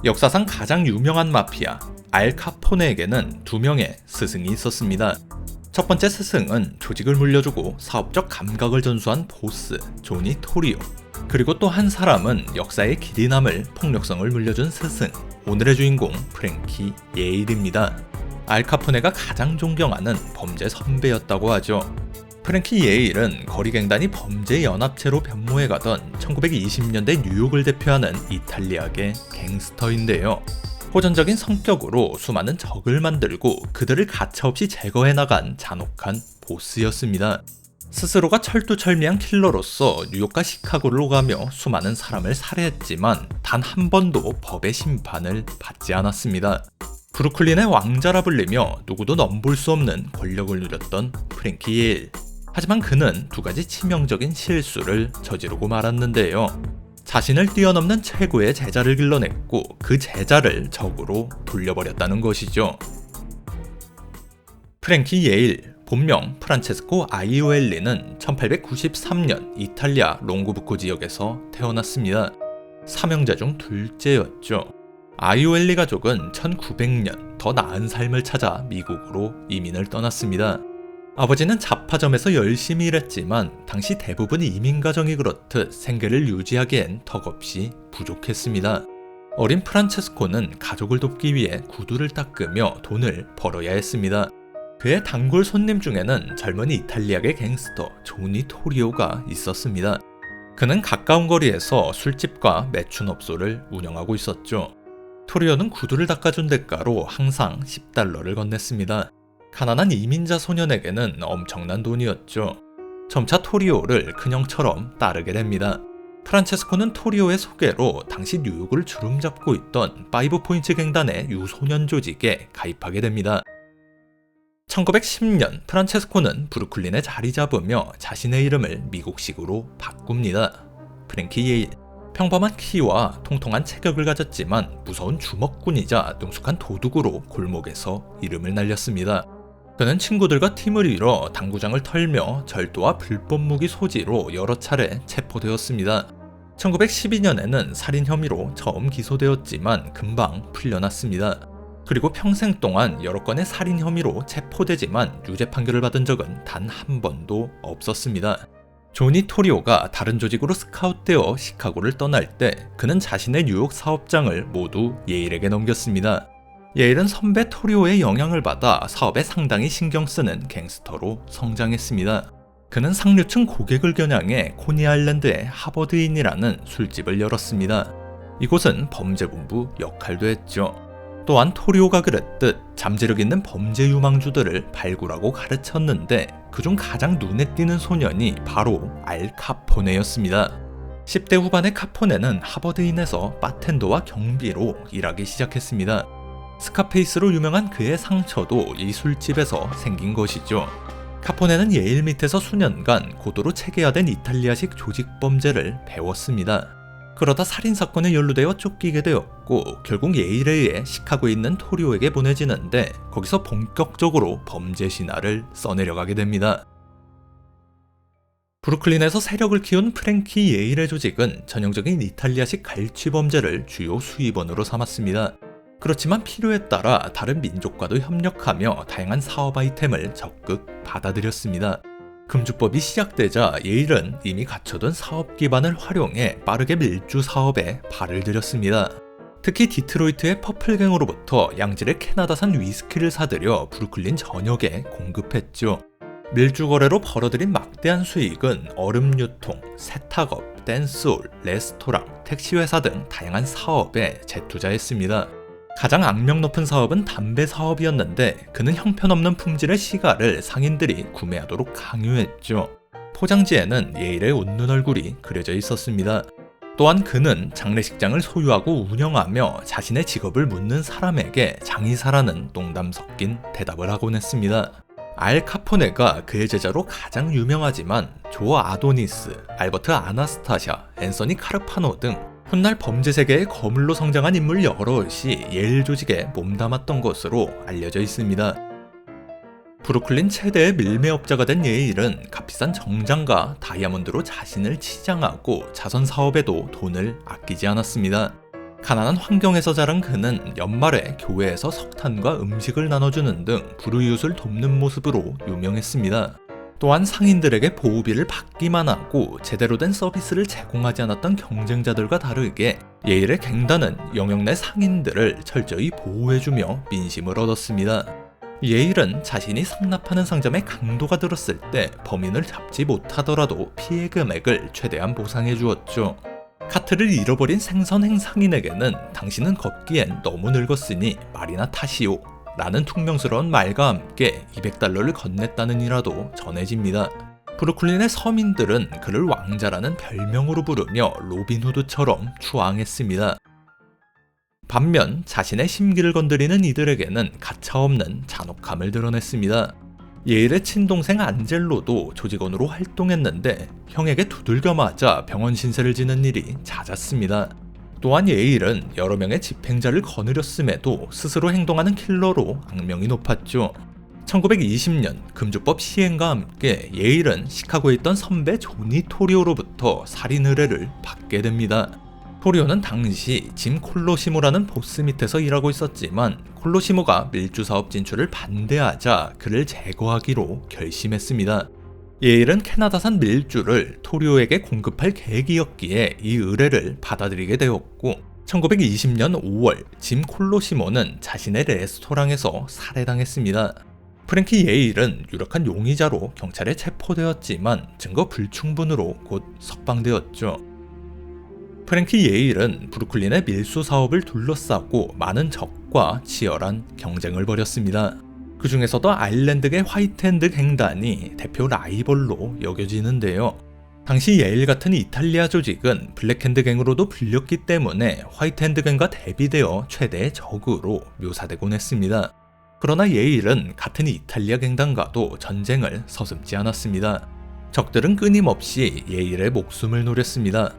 역사상 가장 유명한 마피아 알 카포네에게는 두 명의 스승이 있었습니다. 첫 번째 스승은 조직을 물려주고 사업적 감각을 전수한 보스 조니 토리오, 그리고 또 한 사람은 역사의 길이 남을 폭력성을 물려준 스승, 오늘의 주인공 프랭키 예일입니다. 알 카포네가 가장 존경하는 범죄 선배였다고 하죠. 프랭키 예일은 거리갱단이 범죄 연합체로 변모해가던 1920년대 뉴욕을 대표하는 이탈리아계 갱스터인데요. 호전적인 성격으로 수많은 적을 만들고 그들을 가차없이 제거해 나간 잔혹한 보스였습니다. 스스로가 철두철미한 킬러로서 뉴욕과 시카고를 오가며 수많은 사람을 살해했지만 단 한 번도 법의 심판을 받지 않았습니다. 브루클린의 왕자라 불리며 누구도 넘볼 수 없는 권력을 누렸던 프랭키 예일. 하지만 그는 두 가지 치명적인 실수를 저지르고 말았는데요. 자신을 뛰어넘는 최고의 제자를 길러냈고 그 제자를 적으로 돌려버렸다는 것이죠. 프랭키 예일, 본명 프란체스코 아이오엘리는 1893년 이탈리아 롱고부코 지역에서 태어났습니다. 삼형제 중 둘째였죠. 아이오엘리 가족은 1900년 더 나은 삶을 찾아 미국으로 이민을 떠났습니다. 아버지는 잡화점에서 열심히 일했지만 당시 대부분 이민가정이 그렇듯 생계를 유지하기엔 턱없이 부족했습니다. 어린 프란체스코는 가족을 돕기 위해 구두를 닦으며 돈을 벌어야 했습니다. 그의 단골 손님 중에는 젊은 이탈리아계 갱스터 조니 토리오가 있었습니다. 그는 가까운 거리에서 술집과 매춘업소를 운영하고 있었죠. 토리오는 구두를 닦아준 대가로 항상 $10를 건넸습니다. 가난한 이민자 소년에게는 엄청난 돈이었죠. 점차 토리오를 큰형처럼 따르게 됩니다. 프란체스코는 토리오의 소개로 당시 뉴욕을 주름잡고 있던 5포인트 갱단의 유소년 조직에 가입하게 됩니다. 1910년 프란체스코는 브루클린에 자리 잡으며 자신의 이름을 미국식으로 바꿉니다. 프랭키 예일. 평범한 키와 통통한 체격을 가졌지만 무서운 주먹꾼이자 능숙한 도둑으로 골목에서 이름을 날렸습니다. 그는 친구들과 팀을 이뤄 당구장을 털며 절도와 불법 무기 소지로 여러 차례 체포되었습니다. 1912년에는 살인 혐의로 처음 기소되었지만 금방 풀려났습니다. 그리고 평생 동안 여러 건의 살인 혐의로 체포되지만 유죄 판결을 받은 적은 단 한 번도 없었습니다. 조니 토리오가 다른 조직으로 스카웃되어 시카고를 떠날 때 그는 자신의 뉴욕 사업장을 모두 예일에게 넘겼습니다. 예일은 선배 토리오의 영향을 받아 사업에 상당히 신경 쓰는 갱스터로 성장했습니다. 그는 상류층 고객을 겨냥해 코니아일랜드의 하버드인이라는 술집을 열었습니다. 이곳은 범죄본부 역할도 했죠. 또한 토리오가 그랬듯 잠재력 있는 범죄 유망주들을 발굴하고 가르쳤는데 그중 가장 눈에 띄는 소년이 바로 알 카포네였습니다. 10대 후반의 카포네는 하버드인에서 바텐더와 경비로 일하기 시작했습니다. 스카페이스로 유명한 그의 상처도 이 술집에서 생긴 것이죠. 카포네는 예일 밑에서 수년간 고도로 체계화된 이탈리아식 조직 범죄를 배웠습니다. 그러다 살인사건에 연루되어 쫓기게 되었고 결국 예일에 의해 시카고에 있는 토리오에게 보내지는데 거기서 본격적으로 범죄 신화를 써내려가게 됩니다. 브루클린에서 세력을 키운 프랭키 예일의 조직은 전형적인 이탈리아식 갈취 범죄를 주요 수입원으로 삼았습니다. 그렇지만 필요에 따라 다른 민족과도 협력하며 다양한 사업 아이템을 적극 받아들였습니다. 금주법이 시작되자 예일은 이미 갖춰둔 사업 기반을 활용해 빠르게 밀주 사업에 발을 들였습니다. 특히 디트로이트의 퍼플갱으로부터 양질의 캐나다산 위스키를 사들여 브루클린 전역에 공급했죠. 밀주 거래로 벌어들인 막대한 수익은 얼음 유통, 세탁업, 댄스홀, 레스토랑, 택시회사 등 다양한 사업에 재투자했습니다. 가장 악명 높은 사업은 담배 사업이었는데 그는 형편없는 품질의 시가를 상인들이 구매하도록 강요했죠. 포장지에는 예일의 웃는 얼굴이 그려져 있었습니다. 또한 그는 장례식장을 소유하고 운영하며 자신의 직업을 묻는 사람에게 장의사라는 농담 섞인 대답을 하곤 했습니다. 알 카포네가 그의 제자로 가장 유명하지만 조 아도니스, 알버트 아나스타샤, 앤서니 카르파노 등 훗날 범죄 세계의 거물로 성장한 인물 여럿이 예일 조직에 몸담았던 것으로 알려져 있습니다. 브루클린 최대의 밀매업자가 된 예일은 값비싼 정장과 다이아몬드로 자신을 치장하고 자선 사업에도 돈을 아끼지 않았습니다. 가난한 환경에서 자란 그는 연말에 교회에서 석탄과 음식을 나눠주는 등 불우이웃을 돕는 모습으로 유명했습니다. 또한 상인들에게 보호비를 받기만 하고 제대로 된 서비스를 제공하지 않았던 경쟁자들과 다르게 예일의 갱단은 영역 내 상인들을 철저히 보호해주며 민심을 얻었습니다. 예일은 자신이 상납하는 상점에 강도가 들었을 때 범인을 잡지 못하더라도 피해 금액을 최대한 보상해 주었죠. 카트를 잃어버린 생선행 상인에게는 당신은 걷기엔 너무 늙었으니 말이나 타시오 라는 퉁명스러운 말과 함께 $200를 건넸다는 일화도 전해집니다. 브루클린의 서민들은 그를 왕자라는 별명으로 부르며 로빈후드처럼 추앙했습니다. 반면 자신의 심기를 건드리는 이들에게는 가차없는 잔혹함을 드러냈습니다. 예일의 친동생 안젤로도 조직원으로 활동했는데 형에게 두들겨 맞아 병원 신세를 지는 일이 잦았습니다. 또한 예일은 여러 명의 집행자를 거느렸음에도 스스로 행동하는 킬러로 악명이 높았죠. 1920년 금주법 시행과 함께 예일은 시카고에 있던 선배 조니 토리오로부터 살인 의뢰를 받게 됩니다. 토리오는 당시 짐 콜로시모라는 보스 밑에서 일하고 있었지만 콜로시모가 밀주 사업 진출을 반대하자 그를 제거하기로 결심했습니다. 예일은 캐나다산 밀주를 토리오에게 공급할 계획이었기에 이 의뢰를 받아들이게 되었고 1920년 5월 짐 콜로시모는 자신의 레스토랑에서 살해당했습니다. 프랭키 예일은 유력한 용의자로 경찰에 체포되었지만 증거 불충분으로 곧 석방되었죠. 프랭키 예일은 브루클린의 밀수 사업을 둘러싸고 많은 적과 치열한 경쟁을 벌였습니다. 그 중에서도 아일랜드계 화이트핸드 갱단이 대표 라이벌로 여겨지는데요. 당시 예일 같은 이탈리아 조직은 블랙핸드 갱으로도 불렸기 때문에 화이트핸드 갱과 대비되어 최대의 적으로 묘사되곤 했습니다. 그러나 예일은 같은 이탈리아 갱단과도 전쟁을 서슴지 않았습니다. 적들은 끊임없이 예일의 목숨을 노렸습니다.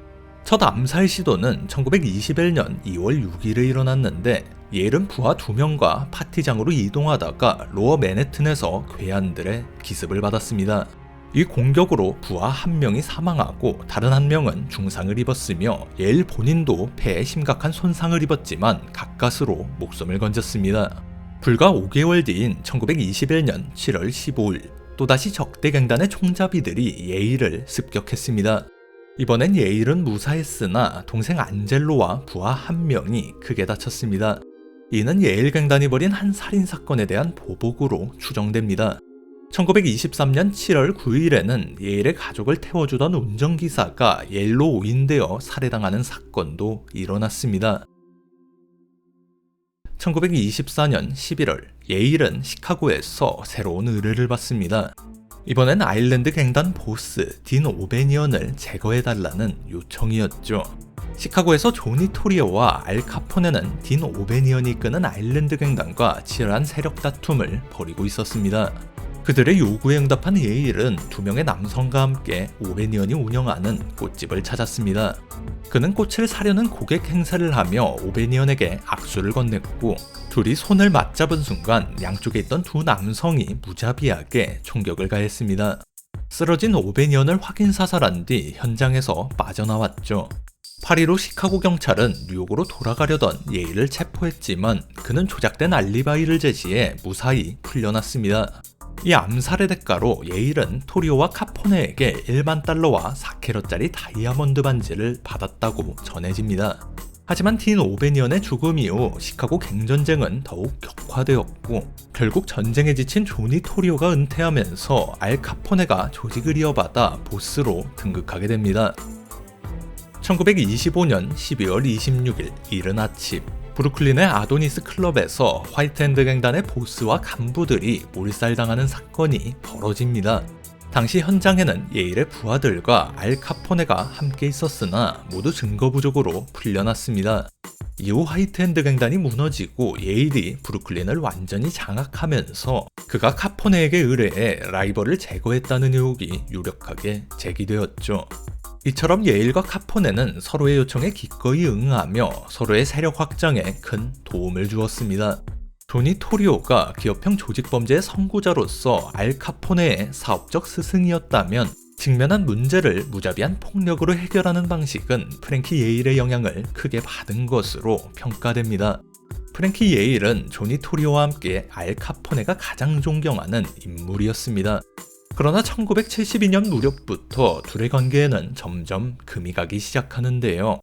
첫 암살 시도는 1921년 2월 6일에 일어났는데 예일은 부하 2명과 파티장으로 이동하다가 로어 맨해튼에서 괴한들의 기습을 받았습니다. 이 공격으로 부하 1명이 사망하고 다른 1명은 중상을 입었으며 예일 본인도 폐에 심각한 손상을 입었지만 가까스로 목숨을 건졌습니다. 불과 5개월 뒤인 1921년 7월 15일 또다시 적대갱단의 총잡이들이 예일을 습격했습니다. 이번엔 예일은 무사했으나 동생 안젤로와 부하 1명이 크게 다쳤습니다. 이는 예일 갱단이 벌인 한 살인사건에 대한 보복으로 추정됩니다. 1923년 7월 9일에는 예일의 가족을 태워주던 운전기사가 예일로 오인되어 살해당하는 사건도 일어났습니다. 1924년 11월 예일은 시카고에서 새로운 의뢰를 받습니다. 이번엔 아일랜드 갱단 보스 딘 오베니언을 제거해달라는 요청이었죠. 시카고에서 조니 토리오와 알 카포네는 딘 오베니언이 이끄는 아일랜드 갱단과 치열한 세력 다툼을 벌이고 있었습니다. 그들의 요구에 응답한 예일은 2명의 남성과 함께 오베니언이 운영하는 꽃집을 찾았습니다. 그는 꽃을 사려는 고객 행세를 하며 오베니언에게 악수를 건넸고 둘이 손을 맞잡은 순간 양쪽에 있던 2 남성이 무자비하게 총격을 가했습니다. 쓰러진 오베니언을 확인 사살한 뒤 현장에서 빠져나왔죠. 8.15 시카고 경찰은 뉴욕으로 돌아가려던 예일을 체포했지만 그는 조작된 알리바이를 제시해 무사히 풀려났습니다. 이 암살의 대가로 예일은 토리오와 카포네에게 $10,000와 4캐럿짜리 다이아몬드 반지를 받았다고 전해집니다. 하지만 딘 오베니언의 죽음 이후 시카고 갱전쟁은 더욱 격화되었고 결국 전쟁에 지친 조니 토리오가 은퇴하면서 알 카포네가 조직을 이어받아 보스로 등극하게 됩니다. 1925년 12월 26일 이른 아침 브루클린의 아도니스 클럽에서 화이트핸드 갱단의 보스와 간부들이 몰살당하는 사건이 벌어집니다. 당시 현장에는 예일의 부하들과 알 카포네가 함께 있었으나 모두 증거 부족으로 풀려났습니다. 이후 화이트핸드 갱단이 무너지고 예일이 브루클린을 완전히 장악하면서 그가 카포네에게 의뢰해 라이벌을 제거했다는 의혹이 유력하게 제기되었죠. 이처럼 예일과 카포네는 서로의 요청에 기꺼이 응하며 서로의 세력 확장에 큰 도움을 주었습니다. 조니 토리오가 기업형 조직범죄의 선구자로서 알 카포네의 사업적 스승이었다면 직면한 문제를 무자비한 폭력으로 해결하는 방식은 프랭키 예일의 영향을 크게 받은 것으로 평가됩니다. 프랭키 예일은 조니 토리오와 함께 알 카포네가 가장 존경하는 인물이었습니다. 그러나 1972년 무렵부터 둘의 관계에는 점점 금이 가기 시작하는데요.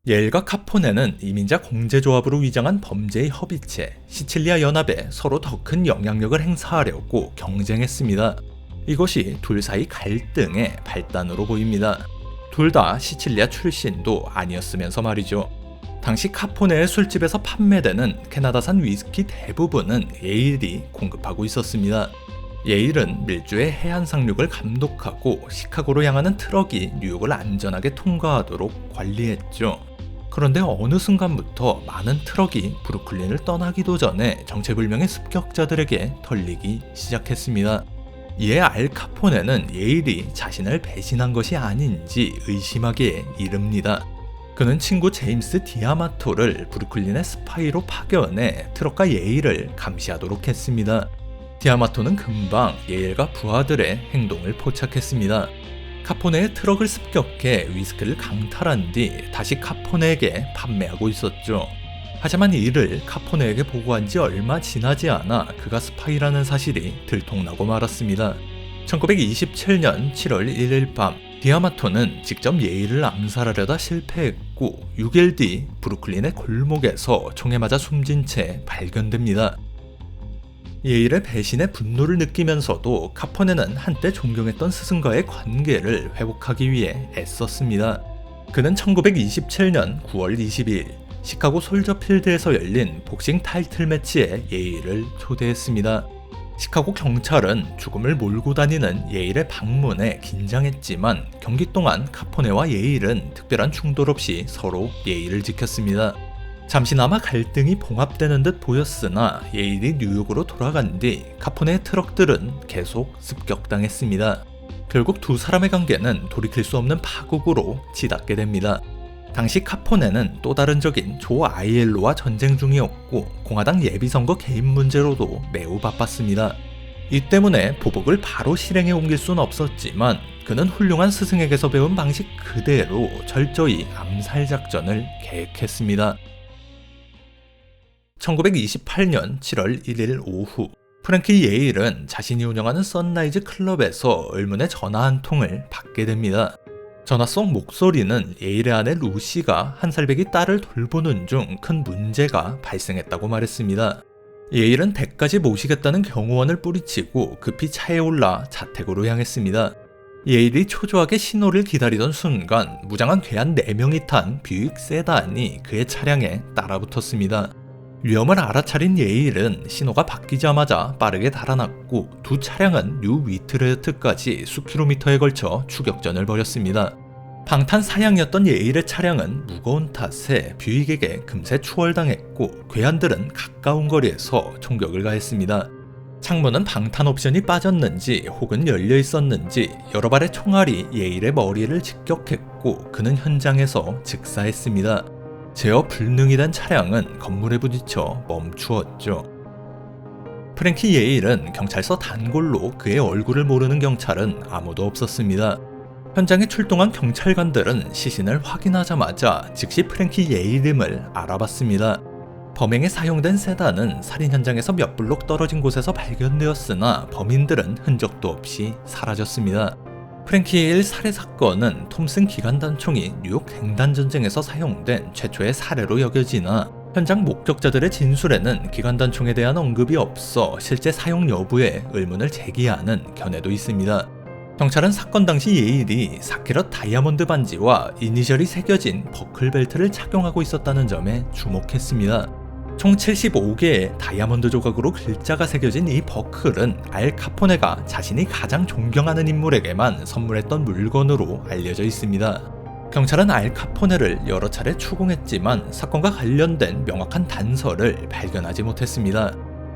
예일과 카포네는 이민자 공제조합으로 위장한 범죄의 협의체 시칠리아 연합에 서로 더 큰 영향력을 행사하려고 경쟁했습니다. 이것이 둘 사이 갈등의 발단으로 보입니다. 둘 다 시칠리아 출신도 아니었으면서 말이죠. 당시 카포네의 술집에서 판매되는 캐나다산 위스키 대부분은 예일이 공급하고 있었습니다. 예일은 밀주의 해안 상륙을 감독하고 시카고로 향하는 트럭이 뉴욕을 안전하게 통과하도록 관리했죠. 그런데 어느 순간부터 많은 트럭이 브루클린을 떠나기도 전에 정체불명의 습격자들에게 털리기 시작했습니다. 이에 알 카포네는 예일이 자신을 배신한 것이 아닌지 의심하기에 이릅니다. 그는 친구 제임스 디아마토를 브루클린의 스파이로 파견해 트럭과 예일을 감시하도록 했습니다. 디아마토는 금방 예일과 부하들의 행동을 포착했습니다. 카포네의 트럭을 습격해 위스키를 강탈한 뒤 다시 카포네에게 판매하고 있었죠. 하지만 이를 카포네에게 보고한 지 얼마 지나지 않아 그가 스파이라는 사실이 들통나고 말았습니다. 1927년 7월 1일 밤 디아마토는 직접 예일을 암살하려다 실패했고 6일 뒤 브루클린의 골목에서 총에 맞아 숨진 채 발견됩니다. 예일의 배신에 분노를 느끼면서도 카포네는 한때 존경했던 스승과의 관계를 회복하기 위해 애썼습니다. 그는 1927년 9월 22일 시카고 솔저필드에서 열린 복싱 타이틀 매치에 예일을 초대했습니다. 시카고 경찰은 죽음을 몰고 다니는 예일의 방문에 긴장했지만 경기 동안 카포네와 예일은 특별한 충돌 없이 서로 예의를 지켰습니다. 잠시나마 갈등이 봉합되는 듯 보였으나 예일이 뉴욕으로 돌아간 뒤 카포네의 트럭들은 계속 습격당했습니다. 결국 두 사람의 관계는 돌이킬 수 없는 파국으로 치닫게 됩니다. 당시 카포네는 또 다른 적인 조 아이엘로와 전쟁 중이었고 공화당 예비선거 개입 문제로도 매우 바빴습니다. 이 때문에 보복을 바로 실행에 옮길 수는 없었지만 그는 훌륭한 스승에게서 배운 방식 그대로 철저히 암살 작전을 계획했습니다. 1928년 7월 1일 오후 프랭키 예일은 자신이 운영하는 선라이즈 클럽에서 의문의 전화 한 통을 받게 됩니다. 전화 속 목소리는 예일의 아내 루시가 한 살배기 딸을 돌보는 중 큰 문제가 발생했다고 말했습니다. 예일은 댁까지 모시겠다는 경호원을 뿌리치고 급히 차에 올라 자택으로 향했습니다. 예일이 초조하게 신호를 기다리던 순간 무장한 괴한 4명이 탄 뷰익 세단이 그의 차량에 따라붙었습니다. 위험을 알아차린 예일은 신호가 바뀌자마자 빠르게 달아났고 두 차량은 뉴 위트레트까지 수킬로미터에 걸쳐 추격전을 벌였습니다. 방탄 사양이었던 예일의 차량은 무거운 탓에 뷰익에게 금세 추월당했고 괴한들은 가까운 거리에서 총격을 가했습니다. 창문은 방탄 옵션이 빠졌는지 혹은 열려 있었는지 여러 발의 총알이 예일의 머리를 직격했고 그는 현장에서 즉사했습니다. 제어 불능이 된 차량은 건물에 부딪혀 멈추었죠. 프랭키 예일은 경찰서 단골로 그의 얼굴을 모르는 경찰은 아무도 없었습니다. 현장에 출동한 경찰관들은 시신을 확인하자마자 즉시 프랭키 예일임을 알아봤습니다. 범행에 사용된 세단은 살인 현장에서 몇 블록 떨어진 곳에서 발견되었으나 범인들은 흔적도 없이 사라졌습니다. 프랭키 예일 살해 사건은 톰슨 기관단총이 뉴욕 횡단전쟁에서 사용된 최초의 사례로 여겨지나 현장 목격자들의 진술에는 기관단총에 대한 언급이 없어 실제 사용 여부에 의문을 제기하는 견해도 있습니다. 경찰은 사건 당시 예일이 4캐럿 다이아몬드 반지와 이니셜이 새겨진 버클벨트를 착용하고 있었다는 점에 주목했습니다. 총 75개의 다이아몬드 조각으로 글자가 새겨진 이 버클은 알 카포네가 자신이 가장 존경하는 인물에게만 선물했던 물건으로 알려져 있습니다. 경찰은 알 카포네를 여러 차례 추궁했지만 사건과 관련된 명확한 단서를 발견하지 못했습니다.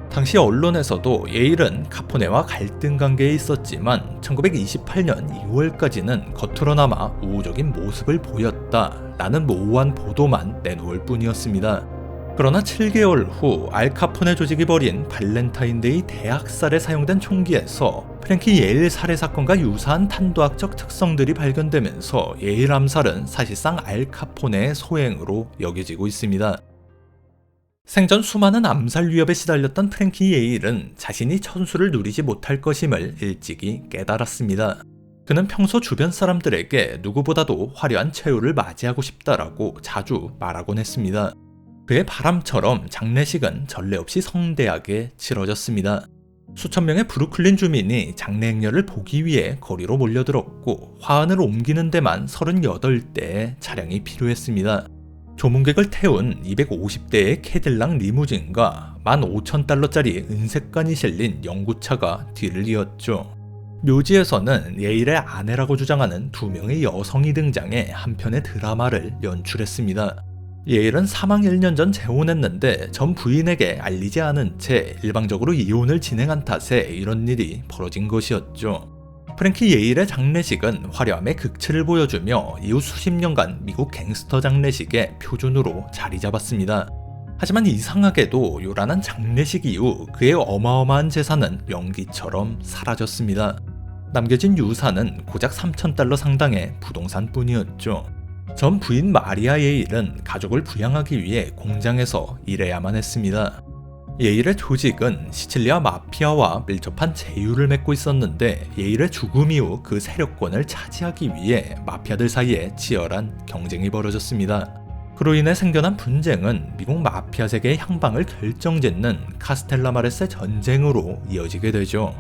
당시 언론에서도 예일은 카포네와 갈등 관계에 있었지만 1928년 2월까지는 겉으로나마 우호적인 모습을 보였다라는 모호한 보도만 내놓을 뿐이었습니다. 그러나 7개월 후 알카포네 조직이 벌인 발렌타인데이 대학살에 사용된 총기에서 프랭키 예일 살해 사건과 유사한 탄도학적 특성들이 발견되면서 예일 암살은 사실상 알카포네의 소행으로 여겨지고 있습니다. 생전 수많은 암살 위협에 시달렸던 프랭키 예일은 자신이 천수를 누리지 못할 것임을 일찍이 깨달았습니다. 그는 평소 주변 사람들에게 누구보다도 화려한 최후를 맞이하고 싶다라고 자주 말하곤 했습니다. 그의 바람처럼 장례식은 전례 없이 성대하게 치러졌습니다. 수천 명의 브루클린 주민이 장례 행렬을 보기 위해 거리로 몰려들었고 화환을 옮기는 데만 38대의 차량이 필요했습니다. 조문객을 태운 250대의 캐딜락 리무진과 15,000달러짜리 은색관이 실린 영구차가 뒤를 이었죠. 묘지에서는 예일의 아내라고 주장하는 2명의 여성이 등장해 한편의 드라마를 연출했습니다. 예일은 사망 1년 전 재혼했는데 전 부인에게 알리지 않은 채 일방적으로 이혼을 진행한 탓에 이런 일이 벌어진 것이었죠. 프랭키 예일의 장례식은 화려함의 극치를 보여주며 이후 수십 년간 미국 갱스터 장례식의 표준으로 자리 잡았습니다. 하지만 이상하게도 요란한 장례식 이후 그의 어마어마한 재산은 연기처럼 사라졌습니다. 남겨진 유산은 고작 3,000달러 상당의 부동산뿐이었죠. 전 부인 마리아 예일은 가족을 부양하기 위해 공장에서 일해야만 했습니다. 예일의 조직은 시칠리아 마피아와 밀접한 제휴를 맺고 있었는데 예일의 죽음 이후 그 세력권을 차지하기 위해 마피아들 사이에 치열한 경쟁이 벌어졌습니다. 그로 인해 생겨난 분쟁은 미국 마피아 세계의 향방을 결정짓는 카스텔라마레스의 전쟁으로 이어지게 되죠.